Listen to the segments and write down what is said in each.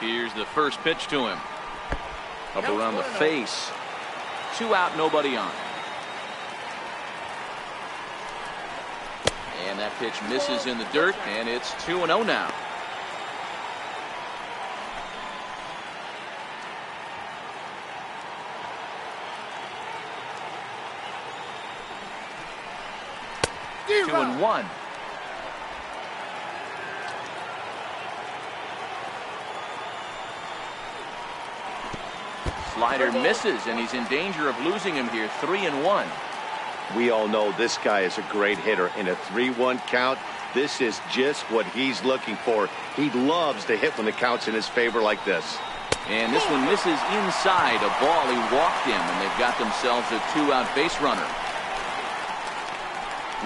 Here's the first pitch to him. Up around the face. 2 out, nobody on. And that pitch misses in the dirt, and it's 2-0 now. Two and one. Slider misses, and he's in danger of losing him here. 3-1. We all know this guy is a great hitter. In a 3-1 count, this is just what he's looking for. He loves to hit when the count's in his favor like this. And this one misses inside. A ball he walked in, and they've got themselves a 2-out base runner.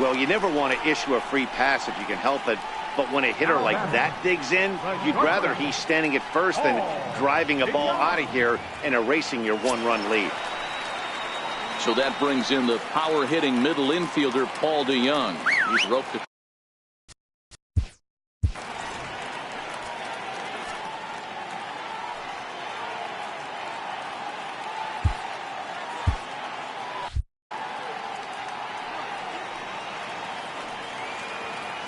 Well, you never want to issue a free pass if you can help it. But when a hitter like that digs in, you'd rather he's standing at first than driving a ball out of here and erasing your 1-run lead. So that brings in the power-hitting middle infielder, Paul DeYoung. He's roped the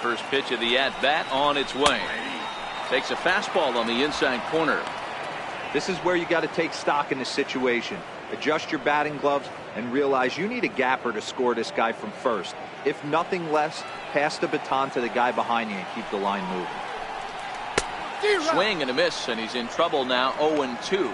first pitch of the at-bat on its way. Takes a fastball on the inside corner. This is where you got to take stock in this situation. Adjust your batting gloves and realize you need a gapper to score this guy from first. If nothing less, pass the baton to the guy behind you and keep the line moving. Swing and a miss, and he's in trouble now. 0-2.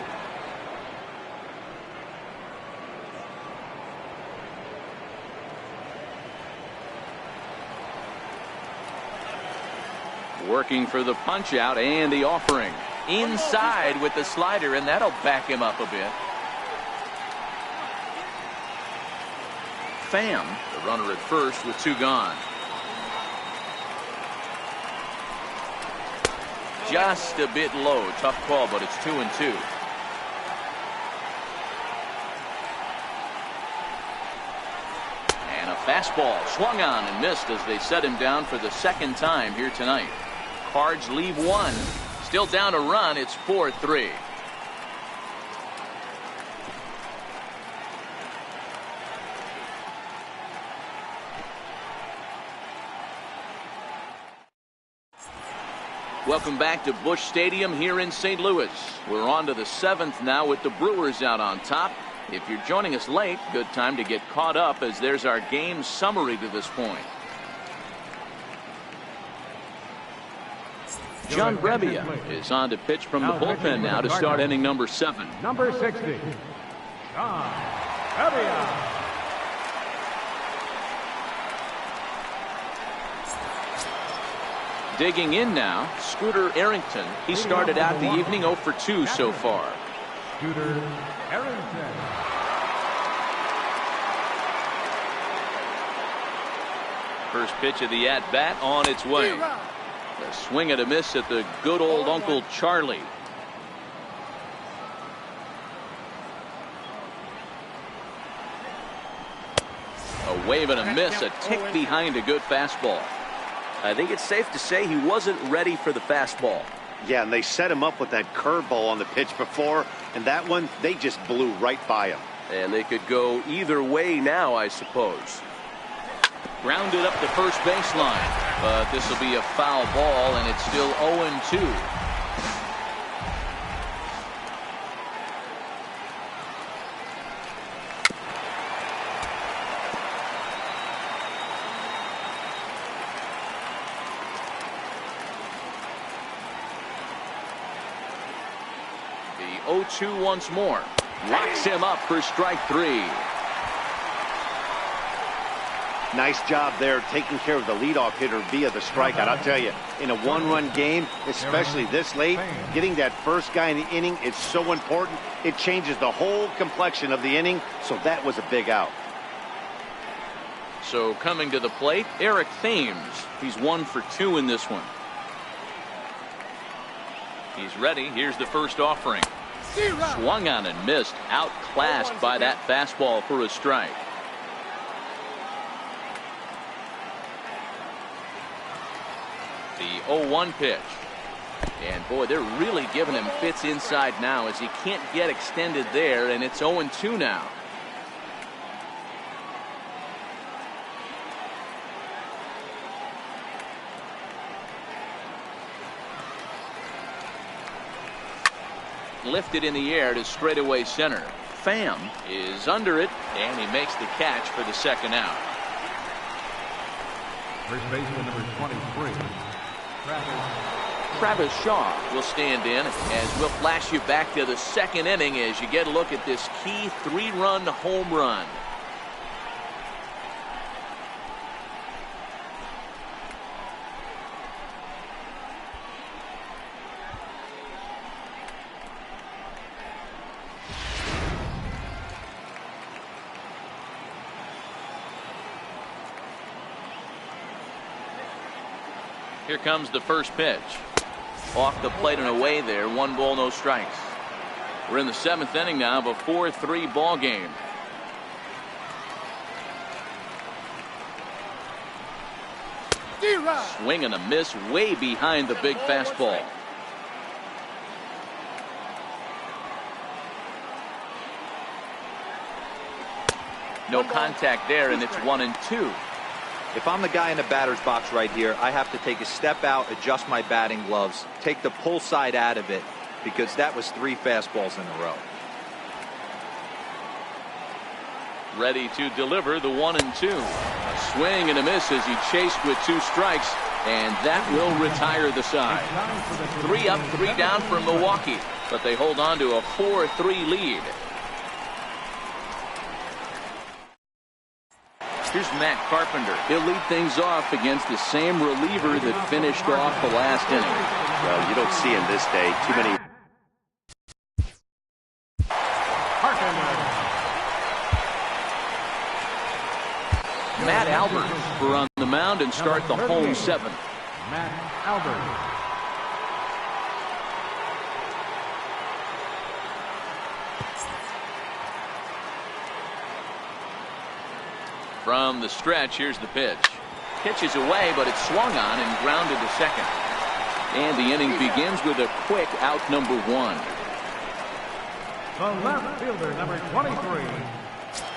Working for the punch out and the offering. Inside with the slider, and that'll back him up a bit. Pham, the runner at first with 2 gone. Just a bit low. Tough call, but it's 2-2. And a fastball swung on and missed as they set him down for the second time here tonight. Cards leave 1. Still down a run. It's 4-3. Welcome back to Busch Stadium here in St. Louis. We're on to the 7th now with the Brewers out on top. If you're joining us late, good time to get caught up as there's our game summary to this point. John Brebbia is on to pitch from the bullpen now to start inning number 7. Number 60, John Brebbia. Digging in now, Scooter Arrington. He started out the evening 0 for 2 so far. Scooter Arrington. First pitch of the at-bat on its way. A swing and a miss at the good old Uncle Charlie. A wave and a miss, a tick behind a good fastball. I think it's safe to say he wasn't ready for the fastball. Yeah, and they set him up with that curveball on the pitch before, and that one, they just blew right by him. And they could go either way now, I suppose. Grounded up the first baseline, but this will be a foul ball, and it's still 0-2. The 0-2 once more. Locks him up for strike 3. Nice job there taking care of the leadoff hitter via the strikeout. I'll tell you, in a 1-run game, especially this late, getting that first guy in the inning is so important. It changes the whole complexion of the inning, so that was a big out. So coming to the plate, Eric Thames. He's 1 for 2 in this one. He's ready. Here's the first offering. Swung on and missed. Outclassed by that fastball for a strike. The 0-1 pitch. And boy, they're really giving him fits inside now as he can't get extended there, and it's 0-2 now. Lifted in the air to straightaway center. Pham is under it, and he makes the catch for the second out. First baseman number 23, Travis Shaw will stand in as we'll flash you back to the second inning as you get a look at this key 3-run home run. Here comes the first pitch. Off the plate and away there. 1 ball, no strikes. We're in the 7th inning now of a 4-3 ball game. Swing and a miss way behind the big fastball. No contact there, and it's 1-2. If I'm the guy in the batter's box right here, I have to take a step out, adjust my batting gloves, take the pull side out of it, because that was 3 fastballs in a row. Ready to deliver the 1-2. A swing and a miss as he chased with 2 strikes, and that will retire the side. 3 up, 3 down for Milwaukee, but they hold on to a 4-3 lead. Here's Matt Carpenter. He'll lead things off against the same reliever that finished off the last inning. Well, you don't see in this day too many. Matt Albert for on the mound and start the home 7th. Matt Albert. From the stretch, here's the pitch. Pitches away, but it's swung on and grounded to second. And the inning begins with a quick out number 1. The left fielder, number 23,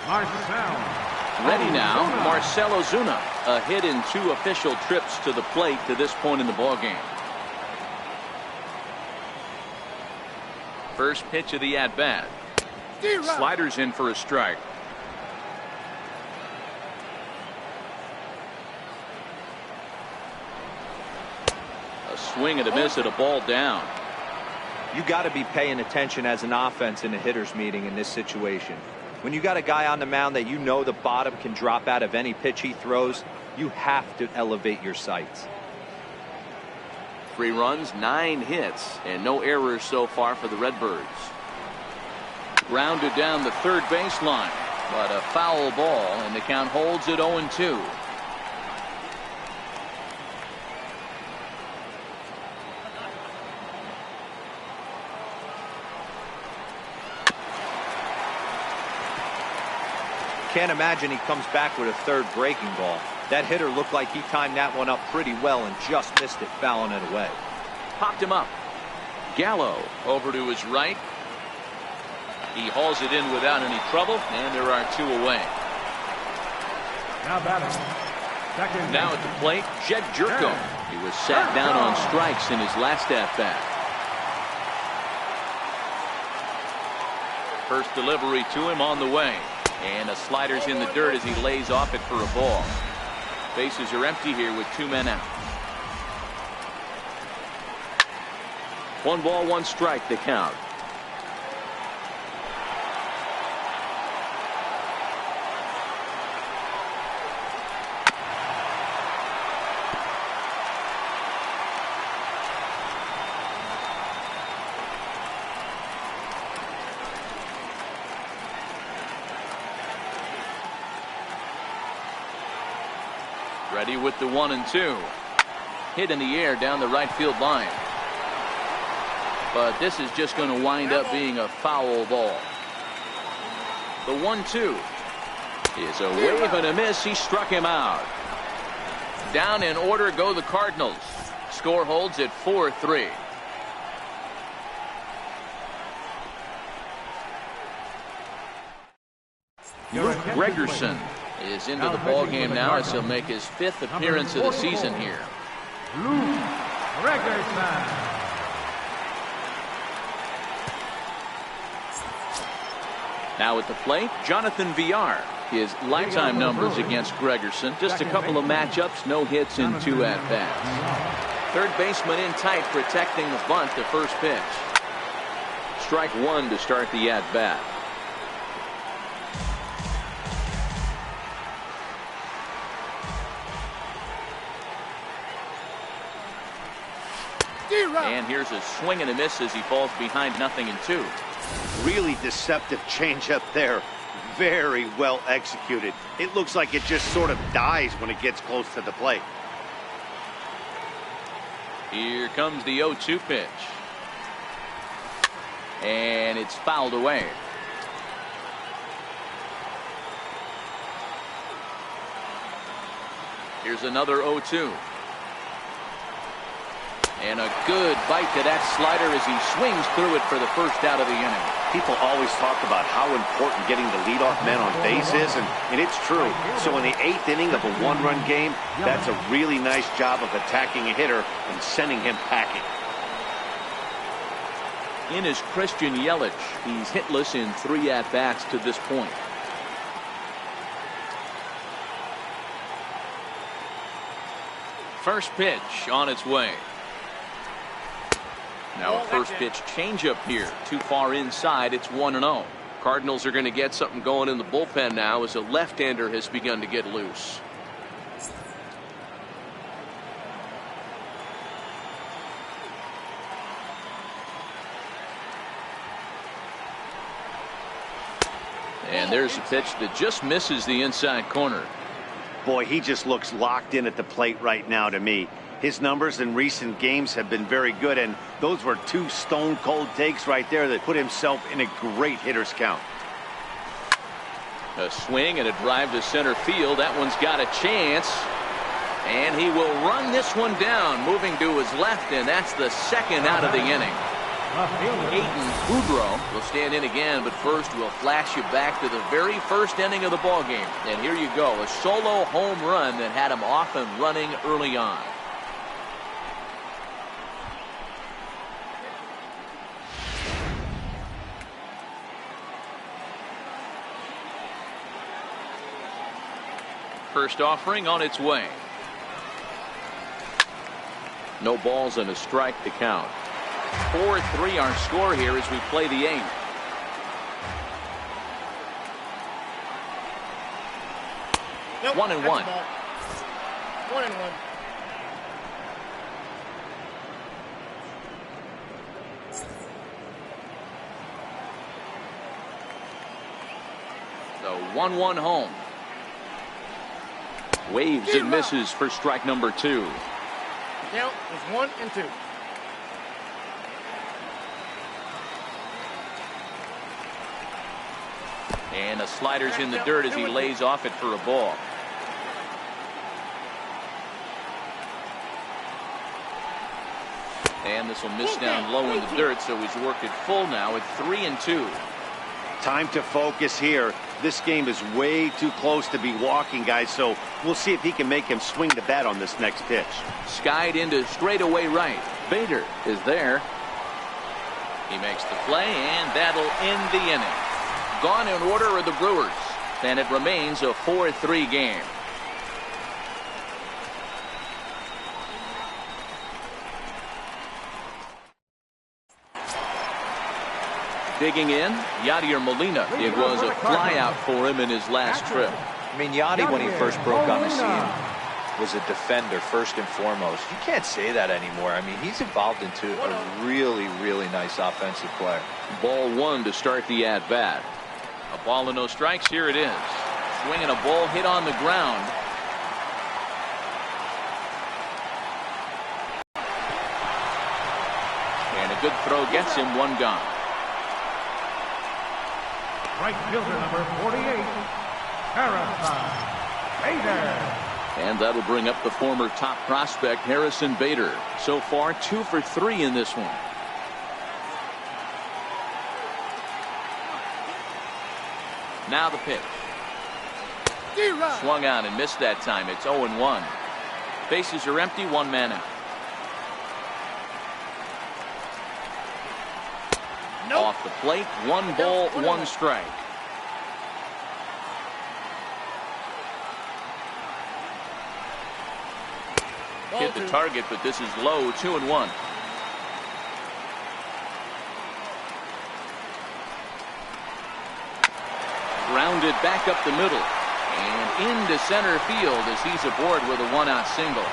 Marcell. Ready now, Marcell Ozuna. A hit in 2 official trips to the plate to this point in the ballgame. First pitch of the at-bat. Sliders in for a strike. Swing and a miss at a ball down. You got to be paying attention as an offense in a hitter's meeting in this situation. When you got a guy on the mound that you know the bottom can drop out of any pitch he throws, you have to elevate your sights. 3 runs, 9 hits, and no errors so far for the Redbirds. Grounded down the third baseline, but a foul ball, and the count holds at 0-2. Can't imagine he comes back with a 3rd breaking ball. That hitter looked like he timed that one up pretty well and just missed it, fouling it away. Popped him up. Gallo over to his right. He hauls it in without any trouble, and there are 2 away. Now batting. Second. Now at the plate, Jed Jerko. He was sat down on strikes in his last at-bat. First delivery to him on the way. And a slider's in the dirt as he lays off it for a ball. Bases are empty here with 2 men out. 1 ball, 1 strike, the count. Ready with the 1-2. Hit in the air down the right field line. But this is just going to wind up being a foul ball. The 1-2 is a wave and a miss. He struck him out. Down in order go the Cardinals. Score holds at 4-3. Luke Gregerson is into the ball game now as he'll make his 5th appearance of the season here. Luke Gregerson. Now at the plate, Jonathan Villar. His lifetime numbers against Gregerson, just a couple of matchups, no hits and 2 at-bats. Third baseman in tight, protecting the bunt, the first pitch. Strike 1 to start the at-bat. And here's a swing and a miss as he falls behind 0-2. Really deceptive changeup there. Very well executed. It looks like it just sort of dies when it gets close to the plate. Here comes the 0-2 pitch. And it's fouled away. Here's another 0-2. And a good bite to that slider as he swings through it for the first out of the inning. People always talk about how important getting the leadoff man on base is, and it's true. So in the 8th inning of a 1-run game, that's a really nice job of attacking a hitter and sending him packing. In is Christian Yelich. He's hitless in 3 at-bats to this point. First pitch on its way. Now a first pitch changeup here. Too far inside. It's 1-0. Cardinals are going to get something going in the bullpen now as a left-hander has begun to get loose. And there's a pitch that just misses the inside corner. Boy, he just looks locked in at the plate right now to me. His numbers in recent games have been very good, and those were 2 stone-cold takes right there that put himself in a great hitter's count. A swing and a drive to center field. That one's got a chance. And he will run this one down, moving to his left, and that's the 2nd out of the inning. Hayden Boudreaux will stand in again, but first we'll flash you back to the very first inning of the ballgame. And here you go, a solo home run that had him off and running early on. First offering on its way. No balls and a strike to count. 4-3 our score here as we play the 8th. Nope, 1-1. 1-1. So 1-1 home. Waves and misses for strike number 2. Count is 1 and 2. And a slider's in the dirt as he lays off it for a ball. And this will miss down low in the dirt, so he's worked it full now at 3-2. Time to focus here. This game is way too close to be walking, guys, so we'll see if he can make him swing the bat on this next pitch. Skied into straightaway right. Bader is there. He makes the play, and that'll end the inning. Gone in order are the Brewers, and it remains a 4-3 game. Digging in, Yadier Molina. It was a flyout for him in his last trip. I mean, Yadi, when he first broke on the scene, was a defender first and foremost. You can't say that anymore. I mean, he's evolved into a really, really nice offensive player. Ball 1 to start the at-bat. A ball and no strikes. Here it is. Swinging a ball hit on the ground. And a good throw gets him, 1 gone. Right fielder number 48, Harrison Bader. And that'll bring up the former top prospect, Harrison Bader. So far, 2 for 3 in this one. Now the pitch. Swung on and missed that time. It's 0-1. Bases are empty, one man out. Off the plate, one ball, one strike. Hit the target, but this is low, 2-1. Grounded back up the middle and into center field as he's aboard with a one-out single.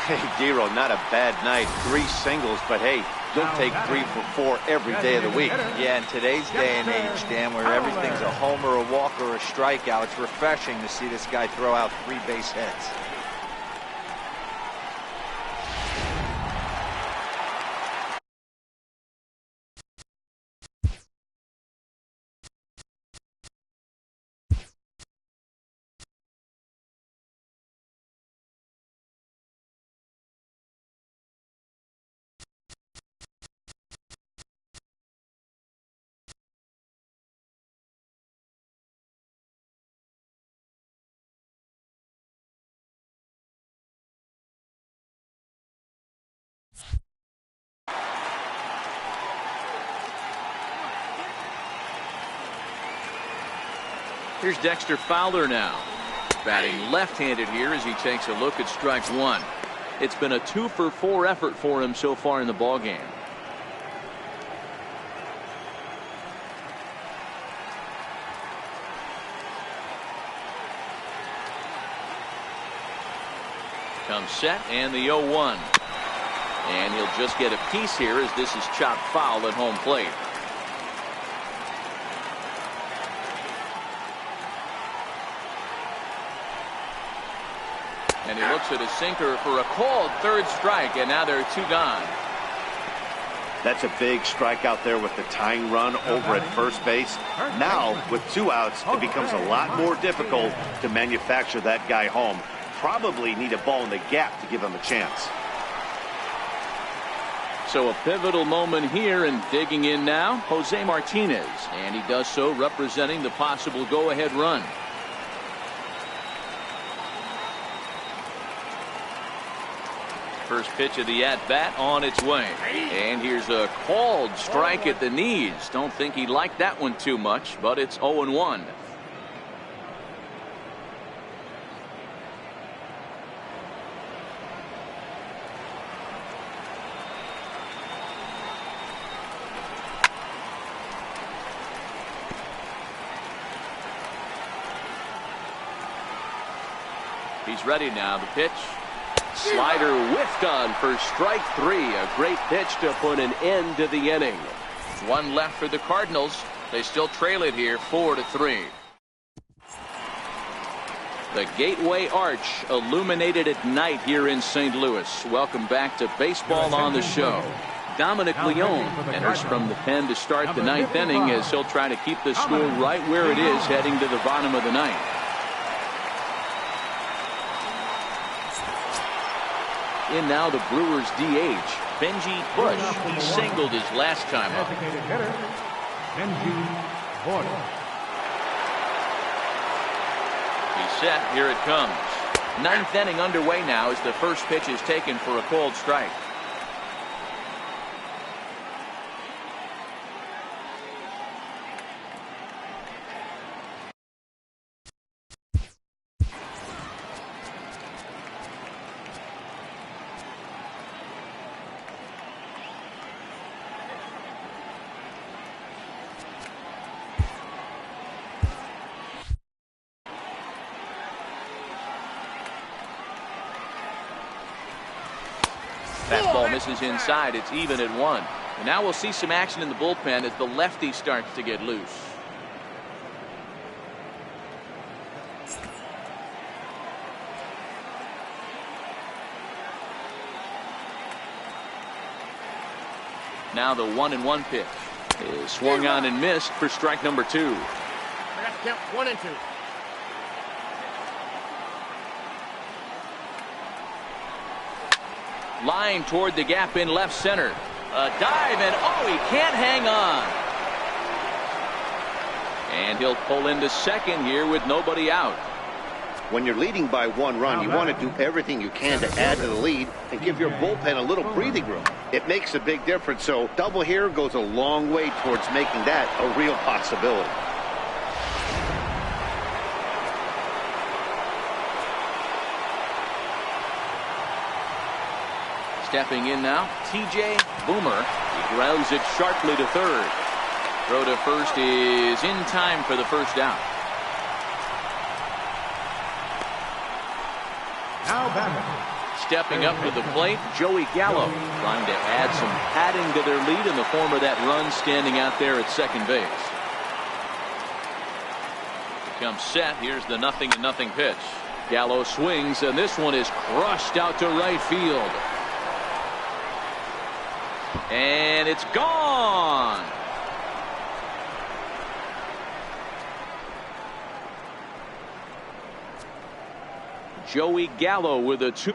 Hey, Dero, not a bad night. 3 singles, but hey, you'll take 3 for 4 every day of the week. Yeah, in today's day and age, Dan, where everything's a homer, a walk, or a strikeout, it's refreshing to see this guy throw out 3 base hits. Here's Dexter Fowler now. Batting left-handed here as he takes a look at strike one. It's been a 2 for 4 effort for him so far in the ballgame. Comes set and the 0-1. And he'll just get a piece here as this is chopped foul at home plate. And he looks at a sinker for a called third strike, and now there are 2 gone. That's a big strike out there with the tying run over at first base. Now, with 2 outs, it becomes a lot more difficult to manufacture that guy home. Probably need a ball in the gap to give him a chance. So a pivotal moment here, and digging in now, Jose Martinez. And he does so representing the possible go-ahead run. First pitch of the at-bat on its way. And here's a called strike at the knees. Don't think he liked that one too much, but it's 0-1. He's ready now. The pitch. Slider whiffed on for strike 3. A great pitch to put an end to the inning. 1 left for the Cardinals. They still trail it here 4-3. The Gateway Arch illuminated at night here in St. Louis. Welcome back to Baseball on the Show. Dominic Leone enters from the pen to start the 9th inning as he'll try to keep the score right where it is heading to the bottom of the 9th. In now the Brewers DH, Benji Bush. He singled his last time up. He's set. Here it comes. 9th inning underway now as the first pitch is taken for a called strike. Fastball misses inside. It's even at 1. And now we'll see some action in the bullpen as the lefty starts to get loose. Now the 1-1 pitch is swung on and missed for strike number 2. I got to count 1 and 2. Line toward the gap in left center. A dive, and oh, he can't hang on. And he'll pull into second here with nobody out. When you're leading by 1 run, you want to do everything you can to add to the lead and give your bullpen a little breathing room. It makes a big difference, so double here goes a long way towards making that a real possibility. Stepping in now, TJ Boomer. He grounds it sharply to third. Throw to first is in time for the first out. Now batting. Stepping up to the plate, Joey Gallo, trying to add some padding to their lead in the form of that run standing out there at second base. Becomes set. Here's the 0-0 pitch. Gallo swings, and this one is crushed out to right field. And it's gone. Joey Gallo with a 2.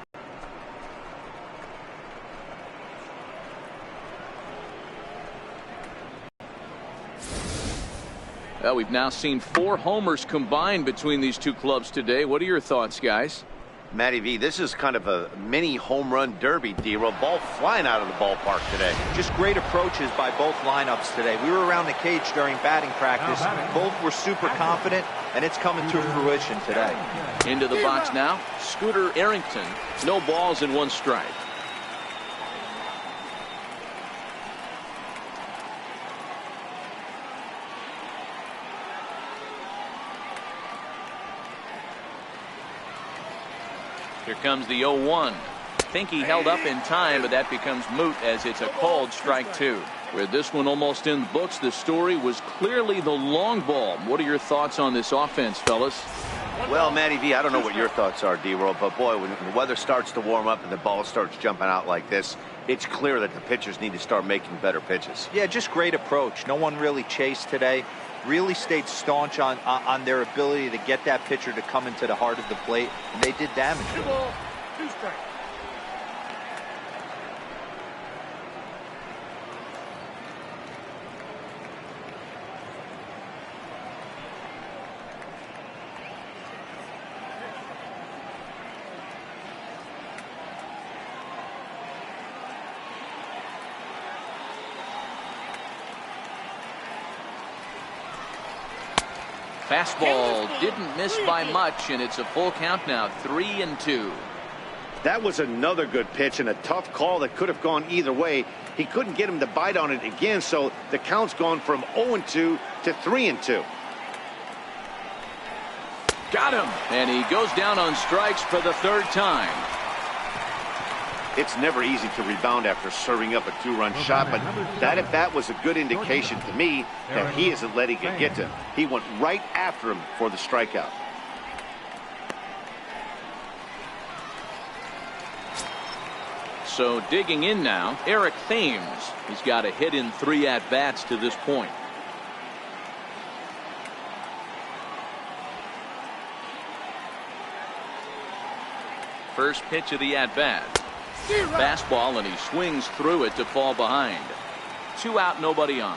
Well, we've now seen 4 homers combined between these two clubs today. What are your thoughts, guys? Matty V, this is kind of a mini home run derby, D-Roll. Ball flying out of the ballpark today. Just great approaches by both lineups today. We were around the cage during batting practice. Both were super confident, and it's coming to fruition today. Into the box now, Scooter Arrington. No balls and 1 strike. Here comes the 0-1. Think he held up in time, but that becomes moot as it's a called strike 2. With this one almost in the books, the story was clearly the long ball. What are your thoughts on this offense, fellas? Well, Matty V, I don't know what your thoughts are, D-Roll, but boy, when the weather starts to warm up and the ball starts jumping out like this, it's clear that the pitchers need to start making better pitches. Yeah, just great approach. No one really chased today. Really stayed staunch on their ability to get that pitcher to come into the heart of the plate, and they did damage. 2 balls, 2 strikes. Fastball didn't miss by much, and it's a full count now, 3-2. That was another good pitch and a tough call that could have gone either way. He couldn't get him to bite on it again, so the count's gone from 0-2 to 3-2. Got him, and he goes down on strikes for the 3rd time. It's never easy to rebound after serving up a 2-run shot, but that at bat was a good indication to me that he isn't letting it get to him. He went right after him for the strikeout. So digging in now, Eric Thames. He's got a hit in 3 at-bats to this point. First pitch of the at-bat. Fastball, and he swings through it to fall behind. 2 out, nobody on.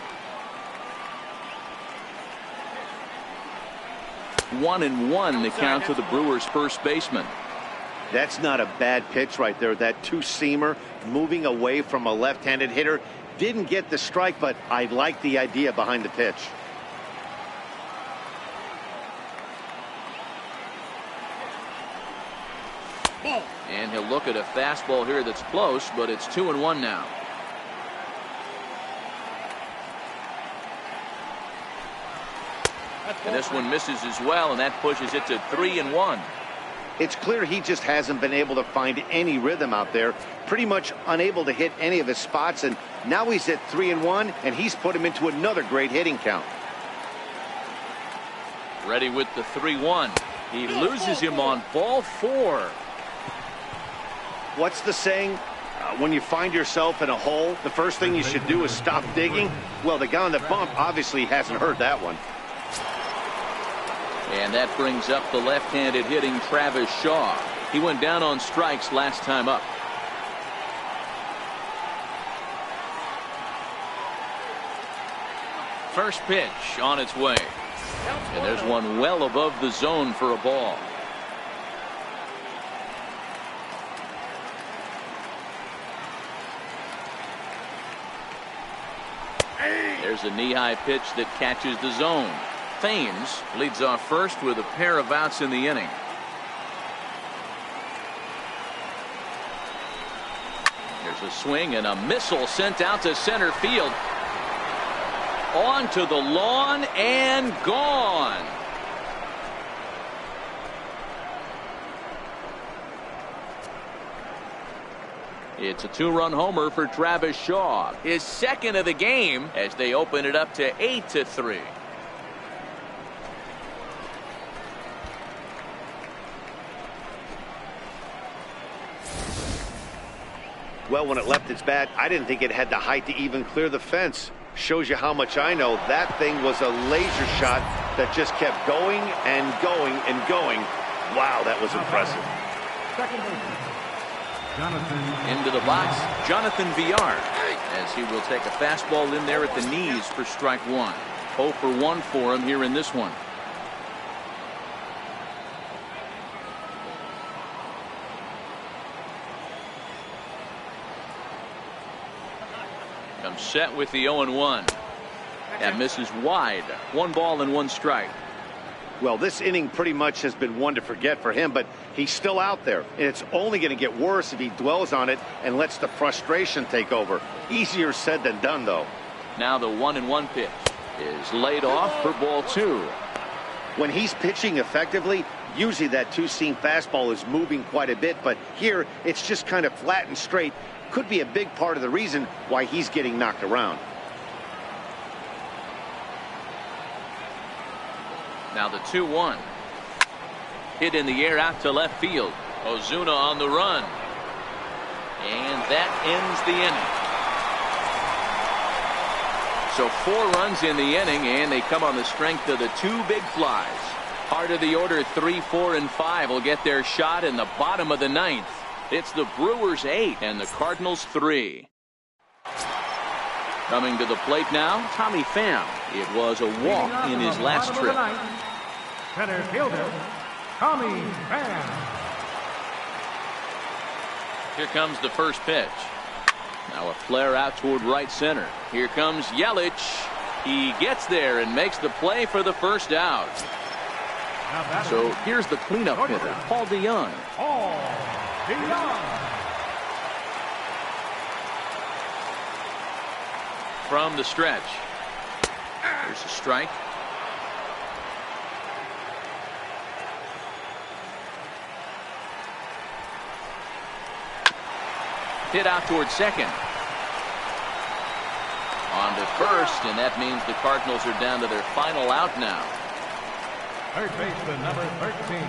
1-1 the count to the Brewers' first baseman. That's not a bad pitch right there. That 2-seamer moving away from a left-handed hitter. Didn't get the strike, but I like the idea behind the pitch. And he'll look at a fastball here that's close, but it's 2-1 now. And this one misses as well, and that pushes it to 3-1. It's clear he just hasn't been able to find any rhythm out there. Pretty much unable to hit any of his spots, and now he's at 3-1, and he's put him into another great hitting count. Ready with the 3-1. He loses him on ball 4. What's the saying? When you find yourself in a hole, the first thing you should do is stop digging. Well, the guy on the bump obviously hasn't heard that one. And that brings up the left-handed hitting Travis Shaw. He went down on strikes last time up. First pitch on its way. And there's one well above the zone for a ball. There's a knee-high pitch that catches the zone. Thames leads off first with a pair of outs in the inning. There's a swing and a missile sent out to center field. On to the lawn and gone. It's a two-run homer for Travis Shaw, his second of the game, as they open it up to 8-3. Well, when it left its bat, I didn't think it had the height to even clear the fence. Shows you how much I know. That thing was a laser shot that just kept going and going and going. Wow, that was impressive. Second baseman, Jonathan. Into the box, Jonathan Villar, as he will take a fastball in there at the knees for strike one. 0 for 1 for him here in this one. Comes set with the 0-1. That misses wide. 1 ball and 1 strike. Well, this inning pretty much has been one to forget for him, but he's still out there, and it's only going to get worse if he dwells on it and lets the frustration take over. Easier said than done, though. Now the 1-1 pitch is laid off for ball 2. When he's pitching effectively, usually that two-seam fastball is moving quite a bit, but here it's just kind of flat and straight. Could be a big part of the reason why he's getting knocked around. Now the 2-1. Hit in the air out to left field. Ozuna on the run. And that ends the inning. So 4 runs in the inning, and they come on the strength of the 2 big flies. Heart of the order 3, 4, and 5 will get their shot in the bottom of the 9th. It's the Brewers 8 and the Cardinals 3. Coming to the plate now, Tommy Pham. It was a walk in his last trip. Center fielder, Tommy Pham. Here comes the first pitch. Now a flare out toward right center. Here comes Yelich. He gets there and makes the play for the first out. So here's the cleanup hitter, Paul DeYoung. Paul DeYoung. From the stretch. There's a strike. Hit out toward second. On to first, and that means the Cardinals are down to their final out now. Third baseman, number 13,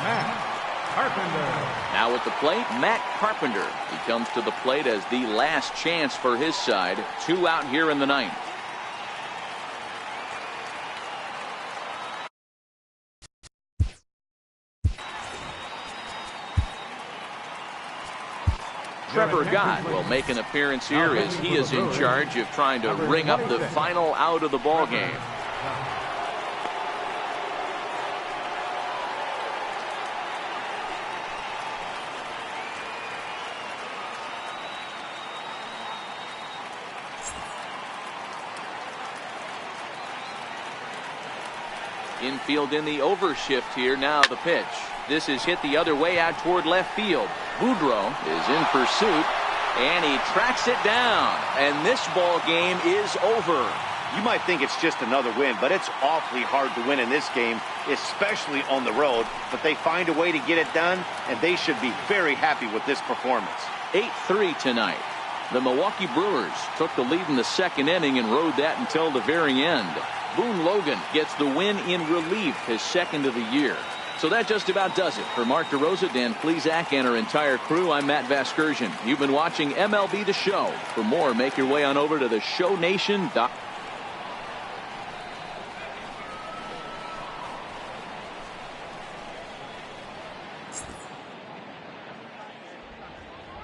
Matt Carpenter. Now at the plate, Matt Carpenter. He comes to the plate as the last chance for his side. 2 out here in the 9th. Trevor Gott will make an appearance here as he is in charge of trying to ring up the final out of the ball game. Infield in the overshift here. Now the pitch. This is hit the other way out toward left field. Boudreau is in pursuit, and he tracks it down. And this ball game is over. You might think it's just another win, but it's awfully hard to win in this game, especially on the road. But they find a way to get it done, and they should be very happy with this performance. 8-3 tonight. The Milwaukee Brewers took the lead in the second inning and rode that until the very end. Boone Logan gets the win in relief, his second of the year. So that just about does it. For Mark DeRosa, Dan Plesac, and our entire crew, I'm Matt Vasgersian. You've been watching MLB The Show. For more, make your way on over to theshownation.com.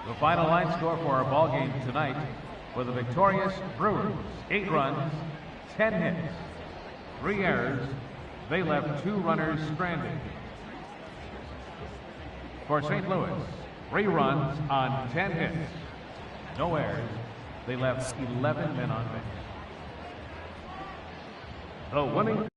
The final line score for our ball game tonight for the victorious Brewers, 8 runs, 10 hits, 3 errors. They left 2 runners stranded. For St. Louis, 3 runs on 10 hits, no errors. They left 11 men on base. The winning